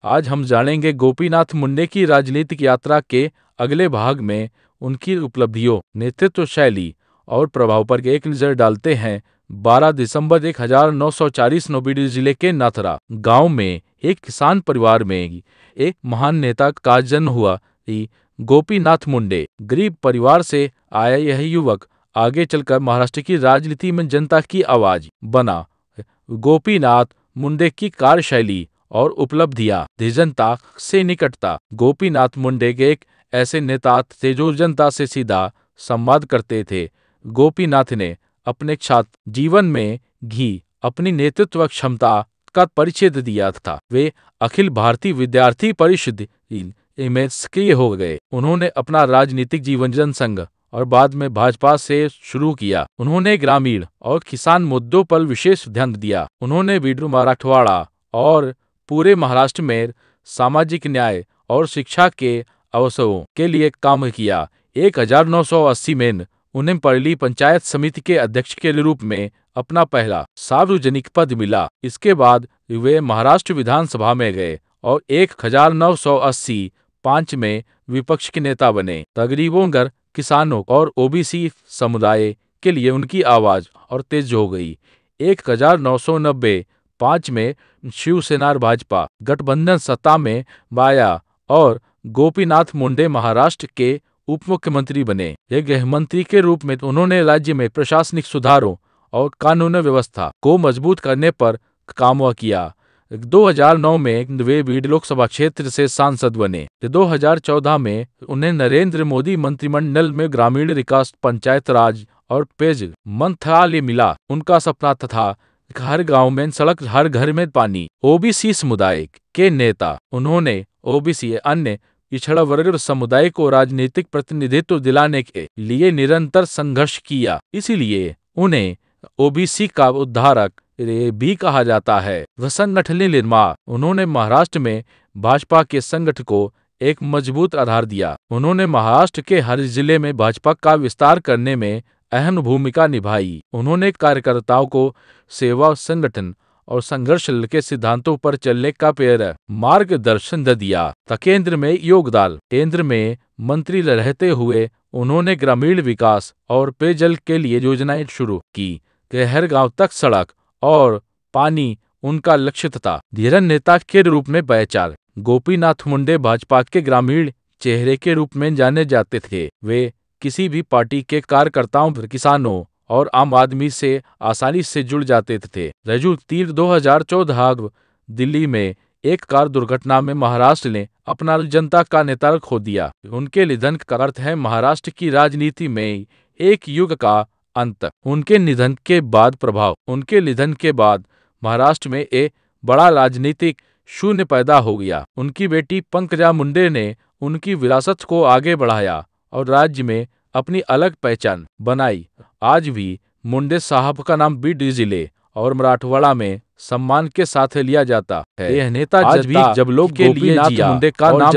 आज हम जानेंगे गोपीनाथ मुंडे की राजनीतिक यात्रा के अगले भाग में उनकी उपलब्धियों, नेतृत्व शैली और प्रभाव पर एक नज़र डालते हैं। 12 दिसंबर 1940 नौबिडी जिले के नाथरा गांव में एक किसान परिवार में एक महान नेता का जन्म हुआ। गोपीनाथ मुंडे गरीब परिवार से आया यह युवक आगे चलकर महाराष्ट्र की राजनीति में जनता की आवाज बना। गोपीनाथ मुंडे की कार्यशैली और उपलब्धियां, जनता से निकटता। गोपीनाथ मुंडे एक ऐसे नेता थे जो जनता से सीधा संवाद करते थे। गोपीनाथ ने अपने छात्र जीवन में अपनी नेतृत्व क्षमता का परिचय दिया था। वे अखिल भारतीय विद्यार्थी परिषद में सक्रिय हो गए। उन्होंने अपना राजनीतिक जीवन जनसंघ और बाद में भाजपा से शुरू किया। उन्होंने ग्रामीण और किसान मुद्दों पर विशेष ध्यान दिया। उन्होंने विदर्भ, मराठवाड़ा और पूरे महाराष्ट्र में सामाजिक न्याय और शिक्षा के अवसरों के लिए काम किया। 1980 में उन्हें पहली पंचायत समिति के अध्यक्ष के रूप में अपना पहला सार्वजनिक पद मिला। इसके बाद वे महाराष्ट्र विधानसभा में गए और 1985 में विपक्ष के नेता बने। गरीबों, किसानों और ओबीसी समुदाय के लिए उनकी आवाज और तेज हो गई। 1995 में शिवसेना और भाजपा गठबंधन सत्ता में आया और गोपीनाथ मुंडे महाराष्ट्र के उप मुख्यमंत्री बने। एक गृह मंत्री के रूप में उन्होंने राज्य में प्रशासनिक सुधारों और कानून व्यवस्था को मजबूत करने पर काम किया। 2009 में वे बीड लोकसभा क्षेत्र से सांसद बने। 2014 में उन्हें नरेंद्र मोदी मंत्रिमंडल में ग्रामीण विकास, पंचायत राज और पेयजल मंत्रालय मिला। उनका सपना था हर गांव में सड़क, हर घर में पानी। ओबीसी समुदाय के नेता, उन्होंने ओबीसी अन्य पिछड़ा वर्ग समुदाय को राजनीतिक प्रतिनिधित्व दिलाने के लिए निरंतर संघर्ष किया। इसीलिए उन्हें ओबीसी का उद्धारक भी कहा जाता है। वह संगठन निर्माण, उन्होंने महाराष्ट्र में भाजपा के संगठन को एक मजबूत आधार दिया। उन्होंने महाराष्ट्र के हर जिले में भाजपा का विस्तार करने में अहम भूमिका निभाई। उन्होंने कार्यकर्ताओं को सेवा, संगठन और संघर्ष के सिद्धांतों पर चलने का प्रेरक मार्गदर्शन दिया। केंद्र में योगदान, केंद्र में मंत्री रहते हुए उन्होंने ग्रामीण विकास और पेयजल के लिए योजनाएं शुरू की। हर गांव तक सड़क और पानी उनका लक्ष्य था। धीरज नेता के रूप में पहचान, गोपीनाथ मुंडे भाजपा के ग्रामीण चेहरे के रूप में जाने जाते थे। वे किसी भी पार्टी के कार्यकर्ताओं, किसानों और आम आदमी से आसानी से जुड़ जाते थे। 2014 दिल्ली में एक कार दुर्घटना में महाराष्ट्र ने अपना जनता का नेता खो दिया। उनके निधन का अर्थ है महाराष्ट्र की राजनीति में एक युग का अंत। उनके निधन के बाद प्रभाव, उनके निधन के बाद महाराष्ट्र में एक बड़ा राजनीतिक शून्य पैदा हो गया। उनकी बेटी पंकजा मुंडे ने उनकी विरासत को आगे बढ़ाया और राज्य में अपनी अलग पहचान बनाई। आज भी मुंडे साहब का नाम बीड जिले और मराठवाड़ा में सम्मान के साथ लिया जाता है। यह नेता आज भी जब लोग गोपीनाथ मुंडे का नाम